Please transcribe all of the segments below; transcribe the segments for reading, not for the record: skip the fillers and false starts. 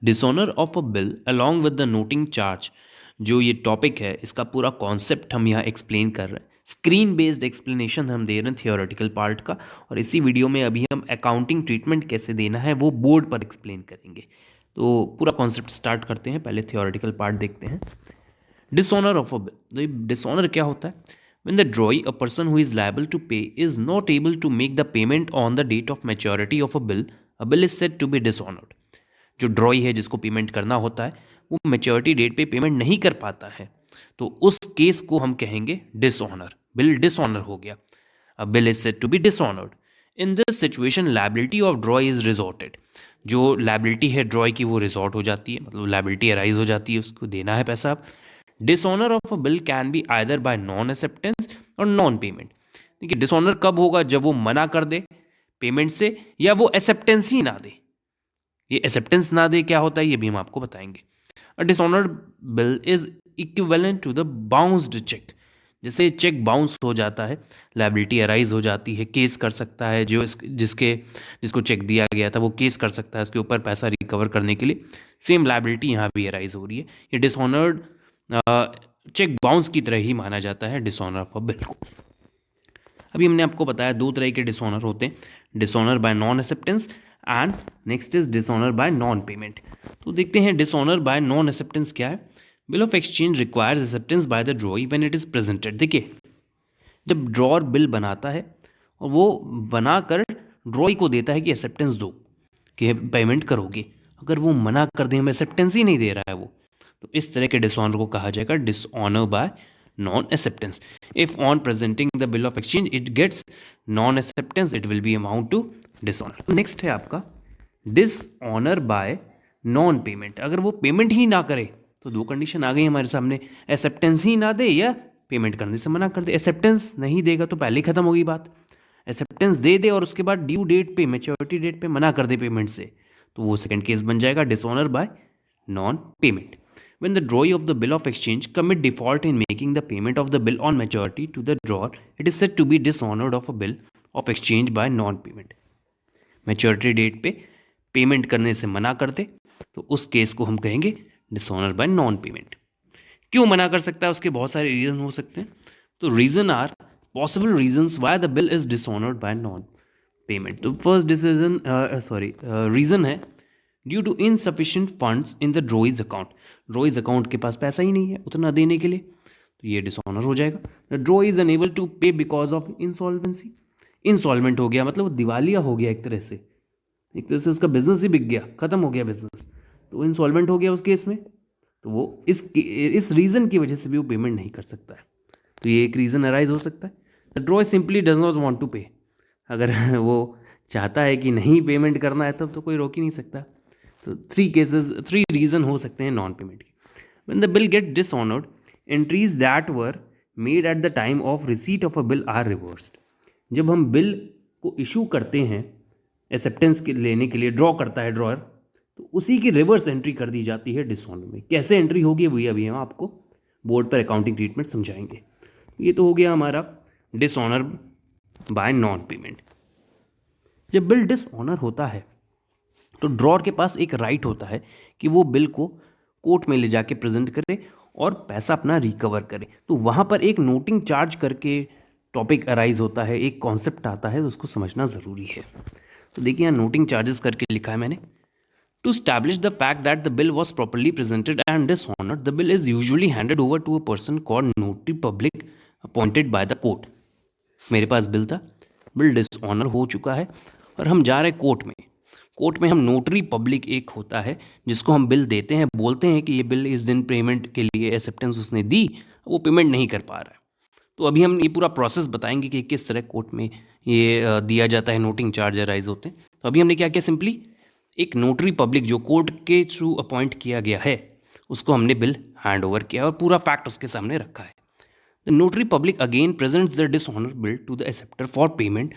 Dishonour of a bill along with the noting charge, जो ये topic है इसका पूरा कॉन्सेप्ट हम यहाँ एक्सप्लेन कर रहे हैं। स्क्रीन बेस्ड एक्सप्लेनेशन हम दे रहे हैं थियोरेटिकल पार्ट का, और इसी वीडियो में अभी हम अकाउंटिंग ट्रीटमेंट कैसे देना है वो बोर्ड पर एक्सप्लेन करेंगे। तो पूरा कॉन्सेप्ट स्टार्ट करते हैं, पहले थियोरेटिकल पार्ट देखते हैं। डिसऑनर ऑफ अ बिल, तो डिसऑनर क्या होता है? When the drawee, a person who is liable to pay, is not able to make the payment on the date of maturity of a bill is said to be dishonored. जो ड्रॉई है जिसको payment करना होता है वो maturity date पे payment नहीं कर पाता है, तो उस केस को हम कहेंगे डिसऑनर। बिल डिसऑनर हो गया। A bill is said to be dishonoured. In this situation liability of drawee is resorted. जो लायबिलिटी है ड्रॉई की वो रिजॉर्ट हो जाती है, मतलब लायबिलिटी अराइज हो जाती है, उसको देना है पैसा। Dishonour of a bill can be either bye non acceptance और नॉन पेमेंट। देखिए डिसऑनर कब होगा? जब वो मना कर दे पेमेंट से, या वो एक्सेप्टेंस ही ना दे। ये एक्सेप्टेंस ना दे क्या होता है ये भी हम आपको बताएंगे। A dishonoured bill is equivalent to the bounced cheque. जैसे चेक बाउंस हो जाता है, लायबिलिटी अराइज हो जाती है, केस कर सकता है जो जिसको चेक दिया गया था वो केस कर सकता है उसके ऊपर पैसा रिकवर करने के लिए। सेम लायबिलिटी यहाँ भी अराइज हो रही है। ये डिसऑनर्ड चेक बाउंस की तरह ही माना जाता है डिसऑनर ऑफ अ बिल को। अभी हमने आपको बताया दो तरह के डिसऑनर होते हैं, dishonour by non acceptance and next is dishonour by non payment. तो देखते हैं डिसऑनर बाय नॉन एक्सेप्टेंस क्या है। Bill of exchange requires acceptance by the ड्रॉई when it is presented. देखिए जब ड्रॉर बिल बनाता है और वो बनाकर ड्रॉई को देता है कि एक्सेप्टेंस दो कि पेमेंट करोगे, अगर वो मना कर दे, हमें एक्सेप्टेंस ही नहीं दे रहा है वो, तो इस तरह के डिसऑनर को कहा जाएगा dishonour by non acceptance. If on presenting the bill of exchange it gets non acceptance it will be amount to dishonour. Next है आपका डिसऑनर बाय नॉन पेमेंट। अगर वो पेमेंट ही ना करे तो दो कंडीशन आ गई हमारे सामने, एक्सेप्टेंस ही ना दे या पेमेंट करने से मना कर दे। एक्सेप्टेंस नहीं देगा तो पहले ही खत्म होगी बात। एक्सेप्टेंस दे दे और उसके बाद ड्यू डेट पे, मेच्योरिटी डेट पे मना कर दे पेमेंट से, तो वो सेकंड केस बन जाएगा dishonour by non payment. When the drawee of the bill of exchange commit default in making the payment of the bill on maturity to the drawer, it is said to be dishonored of a bill of exchange by non-payment. Maturity date पे payment करने से मना करते तो उस case को हम कहेंगे डिसऑनर बाय नॉन पेमेंट। क्यों मना कर सकता है? उसके बहुत सारे रीजन हो सकते हैं। तो reason are possible reasons why the bill is dishonoured by non payment. तो फर्स्ट रीजन है due to insufficient funds in the drawee's account. Drawee's account के पास पैसा ही नहीं है उतना देने के लिए, तो ये डिसऑनर हो जाएगा। The drawee is unable to pay because of insolvency. Insolvent हो गया मतलब वो दिवालिया हो गया, एक तरह से उसका बिजनेस ही बिक गया, खत्म हो गया बिजनेस, तो वो इंसॉल्वेंट हो गया उस केस में, तो वो इस रीजन की वजह से भी वो पेमेंट नहीं कर सकता है। तो ये एक रीजन अराइज हो सकता है। The drawee simply does not want to pay. अगर वो चाहता है कि नहीं पेमेंट करना है तब तो कोई रोक ही नहीं सकता। तो थ्री रीजन हो सकते हैं नॉन पेमेंट के। When the bill get dishonoured, entries that were made at the time of receipt of a bill are reversed. जब हम बिल को इशू करते हैं एक्सेप्टेंस के लेने के लिए, ड्रॉ करता है ड्रॉअर, तो उसी की रिवर्स एंट्री कर दी जाती है डिसऑनर में। कैसे एंट्री होगी वही अभी हम आपको बोर्ड पर अकाउंटिंग ट्रीटमेंट समझाएंगे। ये तो हो गया हमारा डिसऑनर बाय नॉन पेमेंट। जब बिल डिसऑनर होता है तो ड्रॉअर के पास एक राइट होता है कि वो बिल को कोर्ट में ले जाके प्रेजेंट करे और पैसा अपना रिकवर करे। तो वहाँ पर एक नोटिंग चार्ज करके टॉपिक अराइज होता है, एक कॉन्सेप्ट आता है, तो उसको समझना ज़रूरी है। तो देखिए यहाँ नोटिंग चार्जेस करके लिखा है मैंने। To establish the fact that the bill was properly presented and dishonoured, the bill is usually handed over to a person called notary public appointed by the court. मेरे पास बिल था, bill dishonour हो चुका है और हम जा रहे हैं कोर्ट में। कोर्ट में हम नोटरी पब्लिक एक होता है जिसको हम बिल देते हैं, बोलते हैं कि ये बिल इस दिन पेमेंट के लिए एक्सेप्टेंस उसने दी, वो पेमेंट नहीं कर पा रहा है। तो अभी हम ये पूरा प्रोसेस बताएंगे कि किस तरह कोर्ट में ये दिया जाता है, नोटिंग चार्ज अराइज होते हैं। तो अभी हमने क्या किया, सिंपली एक नोटरी पब्लिक जो कोर्ट के थ्रू अपॉइंट किया गया है उसको हमने बिल हैंड ओवर किया और पूरा फैक्ट उसके सामने रखा है। The notary public again presents the dishonor bill to the acceptor for payment,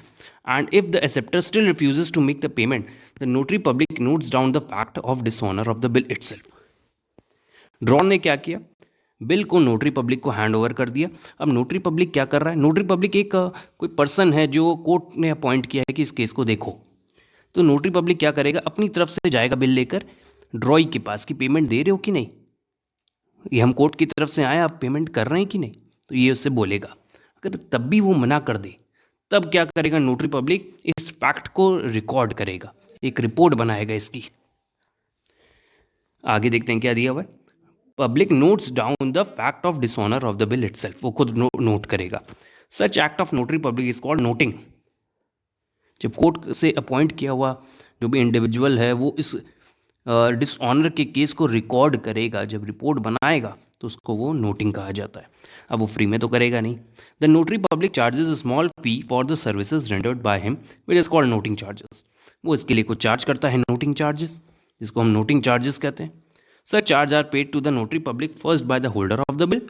and if the acceptor still refuses to make the payment, the notary public notes down the fact of dishonor of the bill itself. Drawn ने क्या किया, bill को notary public को hand over कर दिया। अब notary public क्या कर रहा है, नोटरी पब्लिक एक कोई पर्सन है जो कोर्ट ने अपॉइंट किया है कि इस केस को देखो। तो नोटरी पब्लिक क्या करेगा, अपनी तरफ से जाएगा बिल लेकर, ड्रॉई के पास कि पेमेंट दे रहे हो कि नहीं, ये हम कोर्ट की तरफ से आए, आप पेमेंट कर रहे हैं कि नहीं, तो ये उससे बोलेगा। अगर तब भी वो मना कर दे, तब क्या करेगा नोटरी पब्लिक, इस फैक्ट को रिकॉर्ड करेगा, एक रिपोर्ट बनाएगा इसकी। आगे देखते हैं क्या दिया हुआ है। Public notes down the fact of dishonour of the bill itself, वो खुद नोट करेगा। Such act of notary public is called noting. जब कोर्ट से अपॉइंट किया हुआ जो भी इंडिविजुअल है वो इस डिसऑनर के केस को रिकॉर्ड करेगा, जब रिपोर्ट बनाएगा तो उसको वो नोटिंग कहा जाता है। अब वो फ्री में तो करेगा नहीं। The notary public charges a small fee for the services rendered by him which is called noting charges. वो इसके लिए कुछ चार्ज करता है, नोटिंग चार्जेस, जिसको हम नोटिंग चार्जेस कहते हैं। Such charge are paid to the notary public first by the holder of the bill,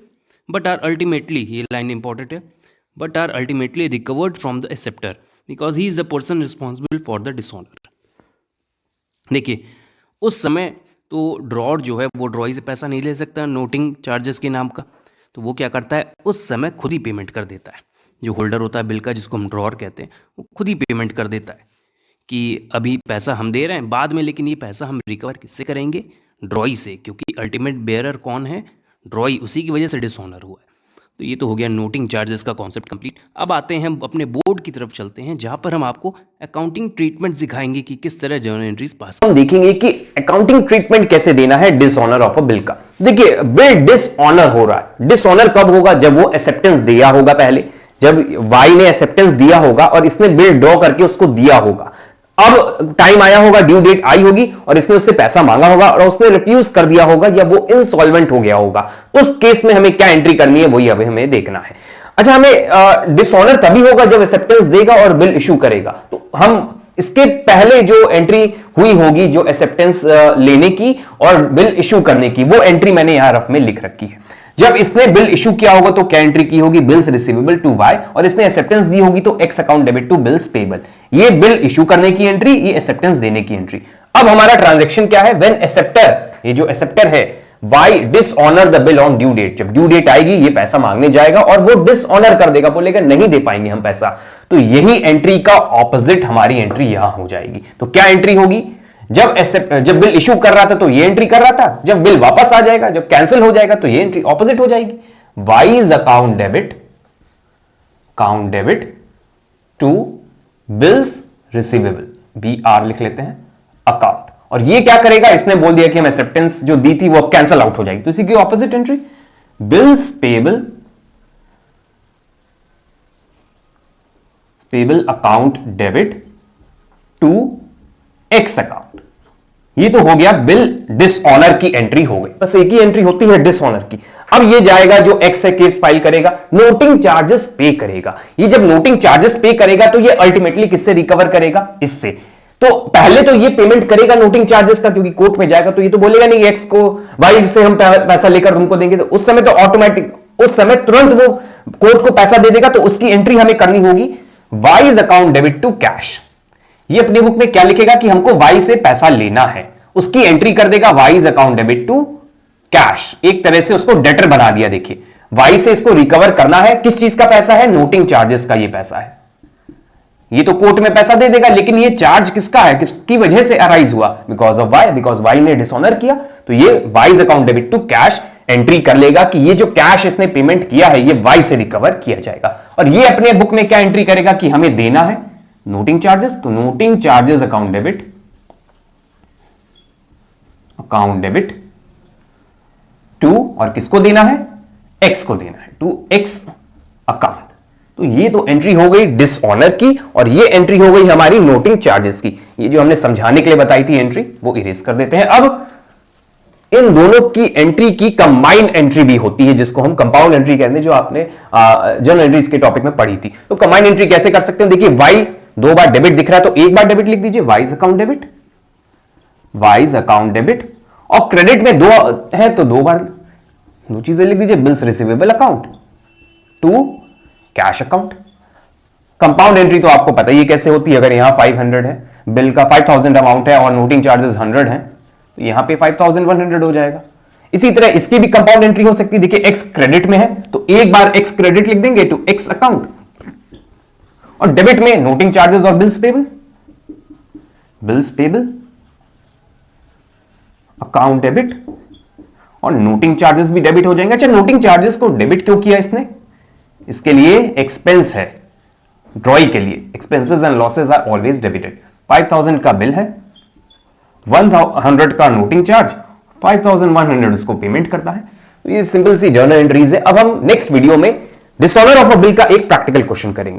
but are ultimately, ये line important है, but are ultimately recovered from the acceptor because he is the person responsible for the dishonor। देखिए उस समय तो drawer जो है वो ड्रॉई से पैसा नहीं ले सकता नोटिंग चार्जेस के नाम का, तो वो क्या करता है उस समय खुद ही पेमेंट कर देता है। जो होल्डर होता है बिल का, जिसको हम ड्रॉर कहते हैं, वो खुद ही पेमेंट कर देता है कि अभी पैसा हम दे रहे हैं बाद में, लेकिन ये पैसा हम रिकवर किससे करेंगे, ड्रॉई से, क्योंकि अल्टीमेट बेयरर कौन है, ड्रॉई, उसी की वजह से डिसऑनर हुआ है। तो ये तो हो गया नोटिंग चार्जेस का कॉन्सेप्ट कंप्लीट। अब आते हैं हम अपने बोर्ड की तरफ चलते हैं, जहां पर हम आपको अकाउंटिंग ट्रीटमेंट सिखाएंगे कि किस तरह जर्नल एंट्रीज पास। हम देखेंगे कि अकाउंटिंग ट्रीटमेंट कैसे देना है डिसऑनर ऑफ अ बिल का। देखिए बिल डिसऑनर हो रहा है, डिसऑनर कब होगा, जब वो एक्सेप्टेंस दिया होगा पहले, जब वाई ने एक्सेप्टेंस दिया होगा और इसने बिल ड्रॉ करके उसको दिया होगा। अब टाइम आया होगा, ड्यू डेट आई होगी और इसने उससे पैसा मांगा होगा और उसने रिफ्यूज कर दिया होगा या वो इंसॉल्वेंट हो गया होगा। उस केस में हमें क्या एंट्री करनी है वही अभी हमें देखना है। अच्छा, हमें डिसऑनर तभी होगा जब एक्सेप्टेंस देगा और बिल इशू करेगा। तो हम इसके पहले जो एंट्री हुई होगी, जो एक्सेप्टेंस लेने की और बिल इशू करने की, वो एंट्री मैंने यहां रफ में लिख रखी है। जब इसने बिल इशू किया होगा तो क्या एंट्री की होगी, बिल्स रिसीवेबल टू वाई, और इसने एक्सेप्टेंस दी होगी तो X account debit to bills payable. ये बिल इशू करने की एंट्री, ये एक्सेप्टेंस देने की एंट्री। अब हमारा ट्रांजैक्शन क्या है, व्हेन एक्सेप्टर, ये जो एक्सेप्टर है Y dishonour the bill on due date, जब ड्यू डेट आएगी ये पैसा मांगने जाएगा और वो डिसऑनर कर देगा, बोलेगा नहीं दे पाएंगे हम पैसा। तो यही एंट्री का ऑपोजिट हमारी एंट्री यहां हो जाएगी। तो क्या एंट्री होगी, जब बिल इशू कर रहा था तो ये एंट्री कर रहा था, जब बिल वापस आ जाएगा, जब कैंसिल हो जाएगा तो ये एंट्री ऑपोजिट हो जाएगी। Y's account debit to bills receivable, B R लिख लेते हैं, अकाउंट। और ये क्या करेगा, इसने बोल दिया कि हम एक्सेप्टेंस जो दी थी वो अब कैंसिल आउट हो जाएगी, तो इसी की opposite entry bills payable account debit to X account. ये तो हो गया बिल डिसऑनर की एंट्री हो गई, बस एक ही एंट्री होती है डिसऑनर की। अब ये जाएगा जो एक्स से केस फाइल करेगा, नोटिंग चार्जेस पे करेगा। ये जब नोटिंग चार्जेस पे करेगा तो ये अल्टीमेटली किससे रिकवर करेगा, इससे। तो पहले तो ये पेमेंट करेगा नोटिंग चार्जेस का, क्योंकि कोर्ट में जाएगा तो ये तो बोलेगा नहीं एक्स को वाई से हम पैसा लेकर उनको देंगे, तो उस समय तो ऑटोमेटिक, उस समय तुरंत वो कोर्ट को पैसा दे देगा। तो उसकी एंट्री हमें करनी होगी Y's account debit to cash. ये अपनी बुक में क्या लिखेगा कि हमको वाई से पैसा लेना है, उसकी एंट्री कर देगा Y's account debit to cash. एक तरह से उसको डेटर बना दिया। देखिए वाई से इसको रिकवर करना है, किस चीज का पैसा है, नोटिंग चार्जेस का ये पैसा है। ये तो कोर्ट में पैसा दे देगा, लेकिन ये चार्ज किसका है, किसकी वजह से अराइज हुआ, because of Y, because Y ने डिसऑनर किया। तो ये Y's account debit to cash entry कर लेगा कि ये जो कैश इसने पेमेंट किया है ये वाई से रिकवर किया जाएगा। और ये अपने बुक में क्या एंट्री करेगा कि हमें देना है नोटिंग चार्जेस, तो noting charges account debit to, और किसको देना है, एक्स को देना है, टू एक्स अकाउंट। तो ये तो एंट्री हो गई डिसऑनर की, और ये एंट्री हो गई हमारी नोटिंग चार्जेस की। ये जो हमने समझाने के लिए बताई थी एंट्री, वो इरेज कर देते हैं। अब इन दोनों की एंट्री की कंबाइंड एंट्री भी होती है, जिसको हम कंपाउंड एंट्री कहते हैं, जो आपने जर्नल एंट्रीज के टॉपिक में पढ़ी थी। तो कंबाइंड एंट्री कैसे कर सकते हैं, देखिए वाई दो बार डेबिट दिख रहा है तो एक बार डेबिट लिख दीजिए, वाइज अकाउंट डेबिट, और क्रेडिट में दो है तो दो बार दो चीजें लिख दीजिए, bills receivable account to cash account. Compound entry तो आपको पता ही कैसे होती है, अगर यहां 500 है, बिल का 5000 अमाउंट है और नोटिंग चार्जेस 100 है, तो यहां पे 5100 हो जाएगा। इसी तरह इसकी भी कंपाउंड एंट्री हो सकती है। देखिए एक्स क्रेडिट में है तो एक बार एक्स क्रेडिट लिख देंगे टू एक्स अकाउंट, और डेबिट में नोटिंग चार्जेस और बिल्स पेबल अकाउंट डेबिट, और नोटिंग चार्जेस भी डेबिट हो जाएंगे। अच्छा, नोटिंग चार्जेस को डेबिट क्यों किया इसने? इसके लिए एक्सपेंस है, ड्रॉइंग के लिए expenses and losses are always debited. 5000 का बिल है, 100 का नोटिंग चार्ज, 5100 उसको पेमेंट करता है। तो ये सिंपल सी जर्नल एंट्रीज है। अब हम नेक्स्ट वीडियो में डिसऑनर ऑफ अ बिल का एक प्रैक्टिकल क्वेश्चन करेंगे।